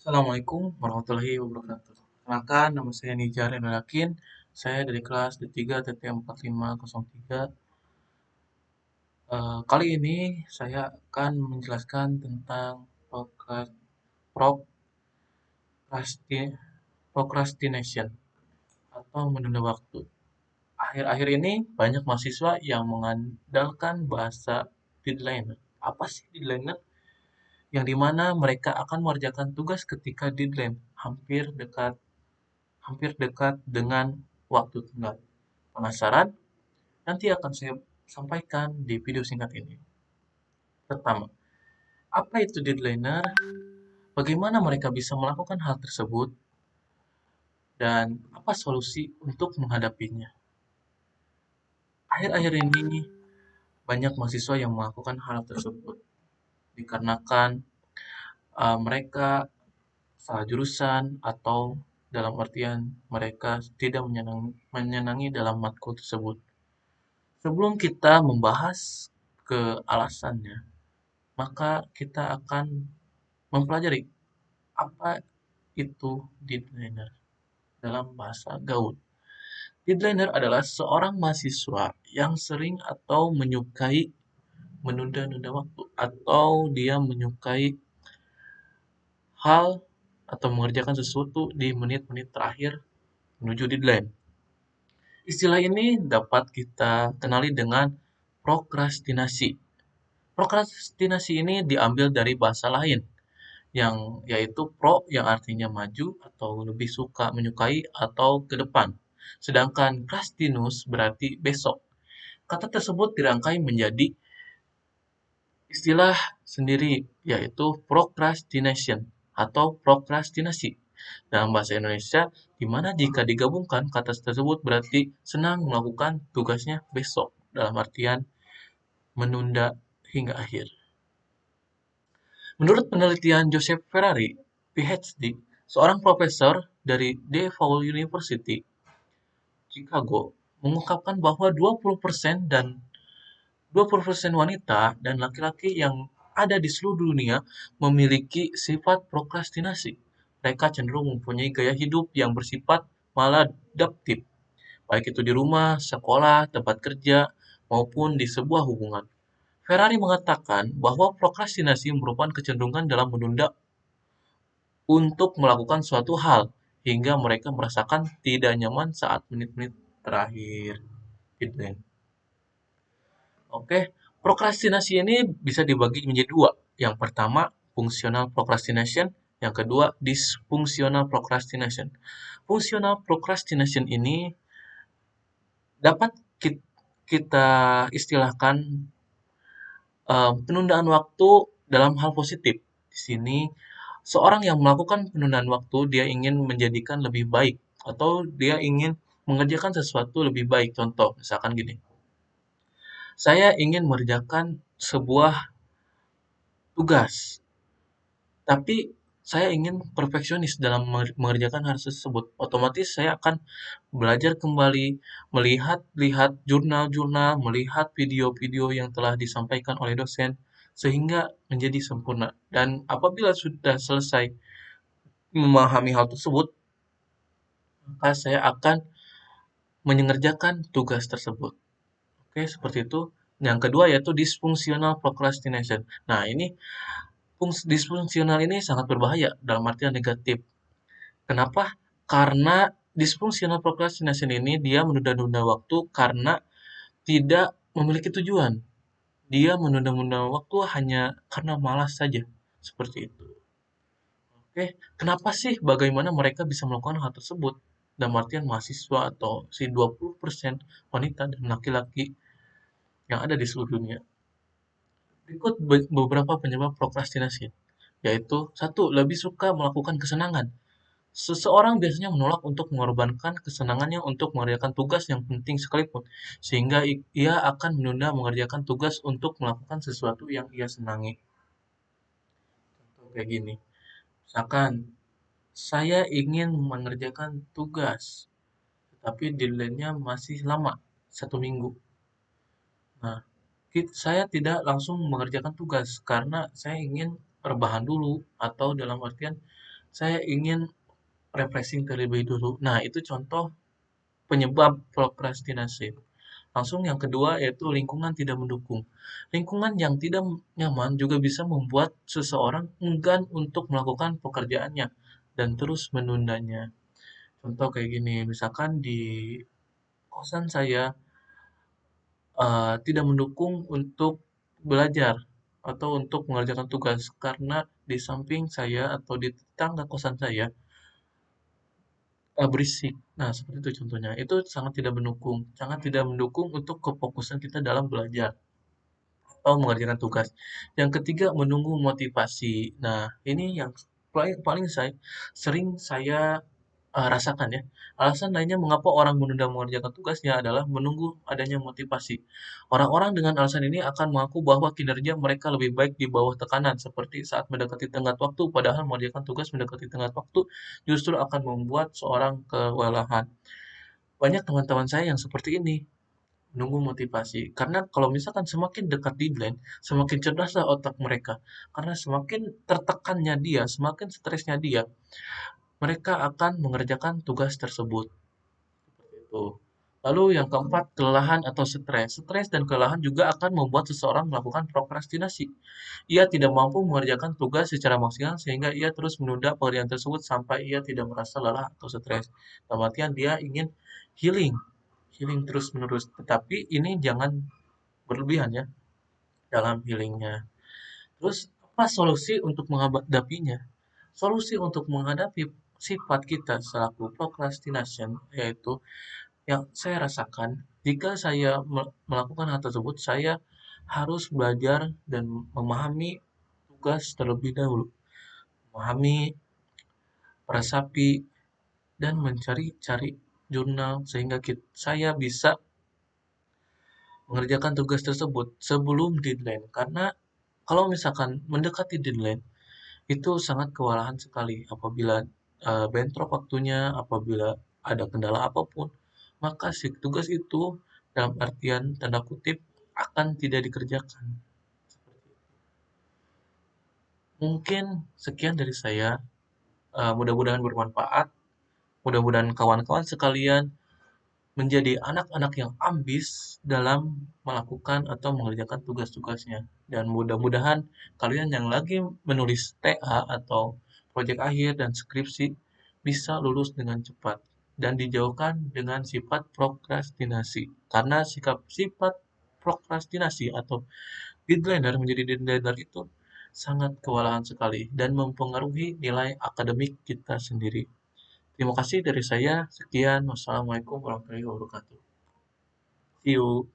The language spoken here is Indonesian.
Assalamualaikum warahmatullahi wabarakatuh. Perkenalkan, nama saya Nijar Enolakin. Saya dari kelas D3 TT4503. Kali ini saya akan menjelaskan tentang prokrasti- procrastination atau menunda waktu. Akhir-akhir ini banyak mahasiswa yang mengandalkan bahasa deadline. Apa sih deadline? Yang dimana mereka akan mengerjakan tugas ketika deadline hampir dekat dengan waktu tenggat. Penasaran? Nanti akan saya sampaikan di video singkat ini. Pertama, apa itu deadliner? Bagaimana mereka bisa melakukan hal tersebut? Dan apa solusi untuk menghadapinya? Akhir-akhir ini banyak mahasiswa yang melakukan hal tersebut dikarenakan mereka salah jurusan atau dalam artian mereka tidak menyenangi dalam matkul tersebut. Sebelum kita membahas ke alasannya, maka kita akan mempelajari apa itu deadliner dalam bahasa gaul. Deadliner adalah seorang mahasiswa yang sering atau menyukai menunda-nunda waktu atau dia menyukai hal atau mengerjakan sesuatu di menit-menit terakhir menuju deadline. Istilah ini dapat kita kenali dengan prokrastinasi. Prokrastinasi ini diambil dari bahasa lain yang yaitu yang artinya maju atau lebih suka menyukai atau ke depan. Sedangkan crastinus berarti besok. Kata tersebut dirangkai menjadi istilah sendiri yaitu procrastination atau prokrastinasi dalam bahasa Indonesia, di mana jika digabungkan kata tersebut berarti senang melakukan tugasnya besok dalam artian menunda hingga akhir. Menurut penelitian Joseph Ferrari, PhD, seorang profesor dari DePaul University, Chicago, mengungkapkan bahwa 20% wanita dan laki-laki yang ada di seluruh dunia memiliki sifat prokrastinasi. Mereka cenderung mempunyai gaya hidup yang bersifat maladaptif, baik itu di rumah, sekolah, tempat kerja, maupun di sebuah hubungan. Ferrari mengatakan bahwa prokrastinasi merupakan kecenderungan dalam menunda untuk melakukan suatu hal, hingga mereka merasakan tidak nyaman saat menit-menit terakhir. Gitu ya. Oke, prokrastinasi ini bisa dibagi menjadi dua. Yang pertama, fungsional procrastination. Yang kedua, dysfunctional procrastination. Fungsional procrastination ini dapat kita istilahkan penundaan waktu dalam hal positif. Di sini, seorang yang melakukan penundaan waktu, dia ingin menjadikan lebih baik, atau dia ingin mengerjakan sesuatu lebih baik. Contoh, misalkan gini, saya ingin mengerjakan sebuah tugas, tapi saya ingin perfeksionis dalam mengerjakan hal tersebut. Otomatis saya akan belajar kembali, melihat-lihat jurnal-jurnal, melihat video-video yang telah disampaikan oleh dosen, sehingga menjadi sempurna. Dan apabila sudah selesai memahami hal tersebut, maka saya akan mengerjakan tugas tersebut. Oke, seperti itu. Yang kedua yaitu dysfunctional procrastination. Nah, ini disfungsional ini sangat berbahaya dalam artian negatif. Kenapa? Karena dysfunctional procrastination ini dia menunda-nunda waktu karena tidak memiliki tujuan. Dia menunda-nunda waktu hanya karena malas saja. Seperti itu. Oke, kenapa sih bagaimana mereka bisa melakukan hal tersebut? Dalam artian mahasiswa atau si 20% wanita dan laki-laki yang ada di seluruh dunia. Berikut beberapa penyebab prokrastinasi, yaitu satu, lebih suka melakukan kesenangan. Seseorang biasanya menolak untuk mengorbankan kesenangannya untuk mengerjakan tugas yang penting sekalipun, sehingga ia akan menunda mengerjakan tugas untuk melakukan sesuatu yang ia senangi. Contoh kayak gini, misalkan saya ingin mengerjakan tugas, tetapi deadline-nya masih lama, 1 minggu. Nah, saya tidak langsung mengerjakan tugas karena saya ingin rebahan dulu atau dalam artian saya ingin refreshing terlebih dulu. Nah, itu contoh penyebab prokrastinasi. Langsung yang kedua yaitu lingkungan tidak mendukung. Lingkungan yang tidak nyaman juga bisa membuat seseorang enggan untuk melakukan pekerjaannya dan terus menundanya. Contoh kayak gini, misalkan di kosan saya tidak mendukung untuk belajar atau untuk mengerjakan tugas karena di samping saya atau di tetangga kosan saya berisik. Nah, seperti itu contohnya. Itu sangat tidak mendukung untuk kefokusan kita dalam belajar atau mengerjakan tugas. Yang ketiga, menunggu motivasi. Nah, ini yang paling paling sering saya rasakan ya. Alasan lainnya mengapa orang menunda mengerjakan tugasnya adalah menunggu adanya motivasi. Orang-orang dengan alasan ini akan mengaku bahwa kinerja mereka lebih baik di bawah tekanan, seperti saat mendekati tenggat waktu, padahal mengerjakan tugas mendekati tenggat waktu justru akan membuat seorang kewalahan. Banyak teman-teman saya yang seperti ini, menunggu motivasi. Karena kalau misalkan semakin dekat deadline, semakin cerdaslah otak mereka. Karena semakin tertekannya dia, semakin stresnya dia, mereka akan mengerjakan tugas tersebut. Itu. Lalu yang keempat, kelelahan atau stres. Stres dan kelelahan juga akan membuat seseorang melakukan prokrastinasi. Ia tidak mampu mengerjakan tugas secara maksimal sehingga ia terus menunda pekerjaan tersebut sampai ia tidak merasa lelah atau stres. Dalam artian dia ingin healing, healing terus-menerus. Tetapi ini jangan berlebihan ya dalam healingnya. Terus apa solusi untuk menghadapinya? Solusi untuk menghadapi sifat kita selaku procrastination yaitu yang saya rasakan jika saya melakukan hal tersebut, saya harus belajar dan memahami tugas terlebih dahulu, memahami, meresapi, dan mencari-cari jurnal sehingga saya bisa mengerjakan tugas tersebut sebelum deadline. Karena kalau misalkan mendekati deadline, itu sangat kewalahan sekali apabila bentrok waktunya, apabila ada kendala apapun, maka si tugas itu dalam artian tanda kutip akan tidak dikerjakan. Mungkin sekian dari saya. Mudah-mudahan bermanfaat. Mudah-mudahan kawan-kawan sekalian menjadi anak-anak yang ambis dalam melakukan atau mengerjakan tugas-tugasnya. Dan mudah-mudahan kalian yang lagi menulis TA atau proyek akhir dan skripsi bisa lulus dengan cepat dan dijauhkan dengan sifat prokrastinasi. Karena sifat prokrastinasi atau deadlineer menjadi deadlineer itu sangat kewalahan sekali dan mempengaruhi nilai akademik kita sendiri. Terima kasih dari saya. Sekian. Wassalamualaikum warahmatullahi wabarakatuh. See you.